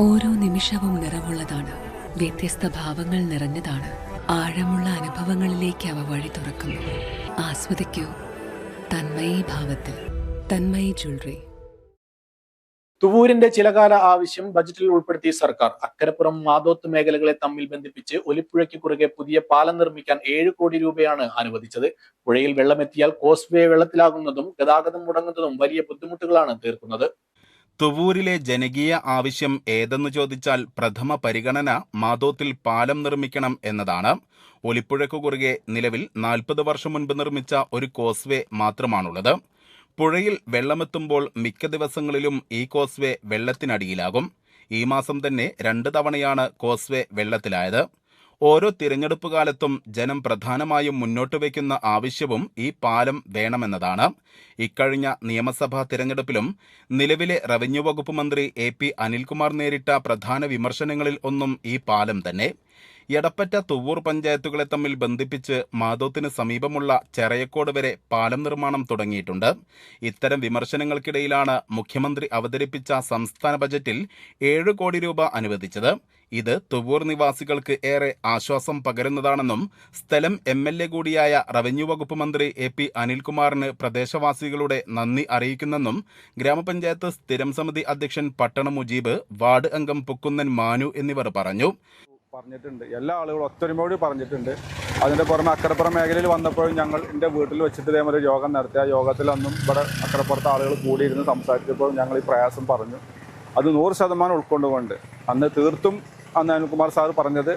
ഓരോ നിമിഷവും നിറവുള്ളതാണ്, വ്യത്യസ്ത ഭാവങ്ങൾ നിറഞ്ഞതാണ്. ആഴമുള്ള അനുഭവങ്ങളിലേക്ക് അവ വഴി തുറക്കുന്നു. ആസ്വദിക്കൂ തന്മയി ഭാവത്തിൽ. തന്മയി ജ്വല്ലറി. തുവൂരിന്റെ ചിലകാല ആവശ്യം ബജറ്റിൽ ഉൾപ്പെടുത്തി സർക്കാർ. അക്കരപ്പുറം മാതോത്ത് മേഖലകളെ തമ്മിൽ ബന്ധിപ്പിച്ച് ഒലിപ്പുഴയ്ക്ക് കുറുകെ പുതിയ പാലം നിർമ്മിക്കാൻ 7 കോടി രൂപയാണ് അനുവദിച്ചത്. പുഴയിൽ വെള്ളമെത്തിയാൽ കോസ്വേ വെള്ളത്തിലാകുന്നതും ഗതാഗതം മുടങ്ങുന്നതും വലിയ ബുദ്ധിമുട്ടുകളാണ് തീർക്കുന്നത്. തുവൂരിലെ ജനകീയ ആവശ്യം ഏതെന്ന് ചോദിച്ചാൽ പ്രഥമ പരിഗണന മാതോത്തിൽ പാലം നിർമ്മിക്കണം എന്നതാണ്. ഒലിപ്പുഴയ്ക്ക് കുറുകെ നിലവിൽ 40 വർഷം മുൻപ് നിർമ്മിച്ച ഒരു കോസ്വേ മാത്രമാണുള്ളത്. പുഴയിൽ വെള്ളമെത്തുമ്പോൾ മിക്ക ദിവസങ്ങളിലും ഈ കോസ്വേ വെള്ളത്തിനടിയിലാകും. ഈ മാസം തന്നെ 2 തവണയാണ് കോസ്വേ വെള്ളത്തിലായത്. ഓരോ തിരഞ്ഞെടുപ്പ് കാലത്തും ജനം പ്രധാനമായും മുന്നോട്ട് വയ്ക്കുന്ന ആവശ്യവും ഈ പാലം വേണമെന്നതാണ്. ഇക്കഴിഞ്ഞ നിയമസഭാ തിരഞ്ഞെടുപ്പിലും നിലവിലെ റവന്യൂ വകുപ്പ് മന്ത്രി AP അനിൽകുമാർ നേരിട്ട പ്രധാന വിമർശനങ്ങളിൽ ഒന്നും ഈ പാലം തന്നെ. എടപ്പറ്റ തുവൂർ പഞ്ചായത്തുകളെ തമ്മിൽ ബന്ധിപ്പിച്ച് മാതോത്തിന് സമീപമുള്ള ചെറയക്കോട് വരെ പാലം നിർമ്മാണം തുടങ്ങിയിട്ടുണ്ട്. ഇത്തരം വിമർശനങ്ങൾക്കിടയിലാണ് മുഖ്യമന്ത്രി അവതരിപ്പിച്ച സംസ്ഥാന ബജറ്റിൽ 7 കോടി രൂപ അനുവദിച്ചത്. ഇത് തുവൂർ നിവാസികൾക്ക് ഏറെ ആശ്വാസം പകരുന്നതാണെന്നും സ്ഥലം MLA കൂടിയായ റവന്യൂ വകുപ്പ് മന്ത്രി AP അനിൽകുമാറിന് പ്രദേശവാസികളുടെ നന്ദി അറിയിക്കുന്നെന്നും ഗ്രാമപഞ്ചായത്ത് സ്ഥിരം സമിതി അധ്യക്ഷൻ പട്ടണം മുജീബ്, വാർഡ് അംഗം പുക്കുന്നൻ മാനു എന്നിവർ പറഞ്ഞു. പറഞ്ഞിട്ടുണ്ട്, എല്ലാ ആളുകളും ഒത്തൊരുമയോട് പറഞ്ഞിട്ടുണ്ട്. അതിൻ്റെ പുറമെ അക്കരപ്പുറം മേഖലയിൽ വന്നപ്പോൾ ഞങ്ങൾ എൻ്റെ വീട്ടിൽ വെച്ചിട്ട് ഇതേമാതിരി യോഗം നടത്തി. ആ യോഗത്തിലൊന്നും ഇവിടെ അക്കരപ്പുറത്തെ ആളുകൾ കൂടിയിരുന്ന് സംസാരിച്ചപ്പോൾ ഞങ്ങൾ ഈ പ്രയാസം പറഞ്ഞു. അത് 100% ഉൾക്കൊണ്ടുകൊണ്ട് അന്ന് തീർത്തും അന്ന് അനിൽകുമാർ സാർ പറഞ്ഞത്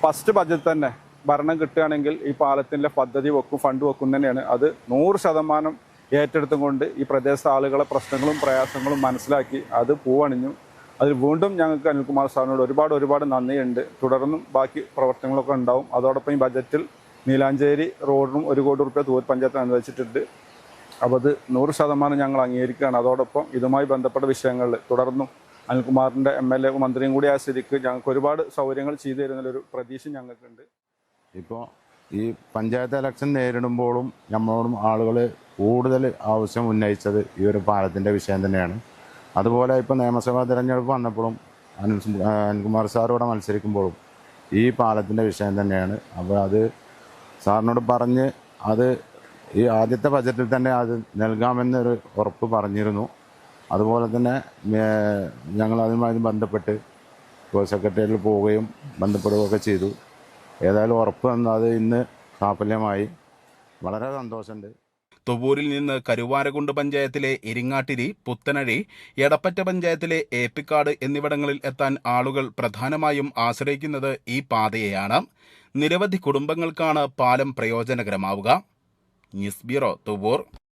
ഫസ്റ്റ് ബജറ്റ് തന്നെ ഭരണം കിട്ടുകയാണെങ്കിൽ ഈ പാലത്തിൻ്റെ പദ്ധതി വെക്കും, ഫണ്ട് വെക്കും തന്നെയാണ്. അത് 100% ഏറ്റെടുത്തും കൊണ്ട് ഈ പ്രദേശത്തെ ആളുകളെ പ്രശ്നങ്ങളും പ്രയാസങ്ങളും മനസ്സിലാക്കി അത് പൂവണിഞ്ഞു. അതിൽ വീണ്ടും ഞങ്ങൾക്ക് അനിൽകുമാർ സാറിനോട് ഒരുപാട് നന്ദിയുണ്ട്. തുടർന്നും ബാക്കി പ്രവർത്തനങ്ങളൊക്കെ ഉണ്ടാവും. അതോടൊപ്പം ഈ ബജറ്റിൽ നീലാഞ്ചേരി റോഡിനും 1 കോടി രൂപ തൂർ പഞ്ചായത്തിന് അനുവദിച്ചിട്ടുണ്ട്. അപ്പോൾ അത് 100% ഞങ്ങൾ അംഗീകരിക്കുകയാണ്. അതോടൊപ്പം ഇതുമായി ബന്ധപ്പെട്ട വിഷയങ്ങളിൽ തുടർന്നും അനിൽകുമാറിൻ്റെ MLA മന്ത്രിയും കൂടി ആയ സ്ഥിതിക്ക് ഞങ്ങൾക്ക് ഒരുപാട് സൗകര്യങ്ങൾ ചെയ്തു തരുന്നതിലൊരു പ്രതീക്ഷ ഞങ്ങൾക്കുണ്ട്. ഇപ്പോൾ ഈ പഞ്ചായത്ത് ഇലക്ഷൻ നേരിടുമ്പോഴും നമ്മളോടും ആളുകൾ കൂടുതൽ ആവശ്യം ഉന്നയിച്ചത് ഈ ഒരു പാലത്തിൻ്റെ വിഷയം തന്നെയാണ്. അതുപോലെ ഇപ്പോൾ നിയമസഭാ തിരഞ്ഞെടുപ്പ് വന്നപ്പോഴും അനിൽകുമാർ സാർ ഇവിടെ മത്സരിക്കുമ്പോഴും ഈ പാലത്തിൻ്റെ വിഷയം തന്നെയാണ്. അപ്പോൾ അത് സാറിനോട് പറഞ്ഞ് അത് ഈ ആദ്യത്തെ ബജറ്റിൽ തന്നെ അത് നൽകാമെന്നൊരു ഉറപ്പ് പറഞ്ഞിരുന്നു. അതുപോലെ തന്നെ ഞങ്ങൾ അതുമായി ബന്ധപ്പെട്ട് സെക്രട്ടേറിയറ്റിൽ പോവുകയും ബന്ധപ്പെടുകയൊക്കെ ചെയ്തു. ഏതായാലും ഉറപ്പ് തന്നു. അത് ഇന്ന് സാഫല്യമായി. വളരെ സന്തോഷമുണ്ട്. തുവൂരിൽ നിന്ന് കരുവാരകുണ്ട് പഞ്ചായത്തിലെ ഇരിങ്ങാട്ടിരി, പുത്തനഴി, എടപ്പറ്റ പഞ്ചായത്തിലെ ഏപ്പിക്കാട് എന്നിവിടങ്ങളിൽ എത്താൻ ആളുകൾ പ്രധാനമായും ആശ്രയിക്കുന്നത് ഈ പാതയെയാണ്. നിരവധി കുടുംബങ്ങൾക്കാണ് പാലം പ്രയോജനകരമാവുക. News bureau, Thuvur.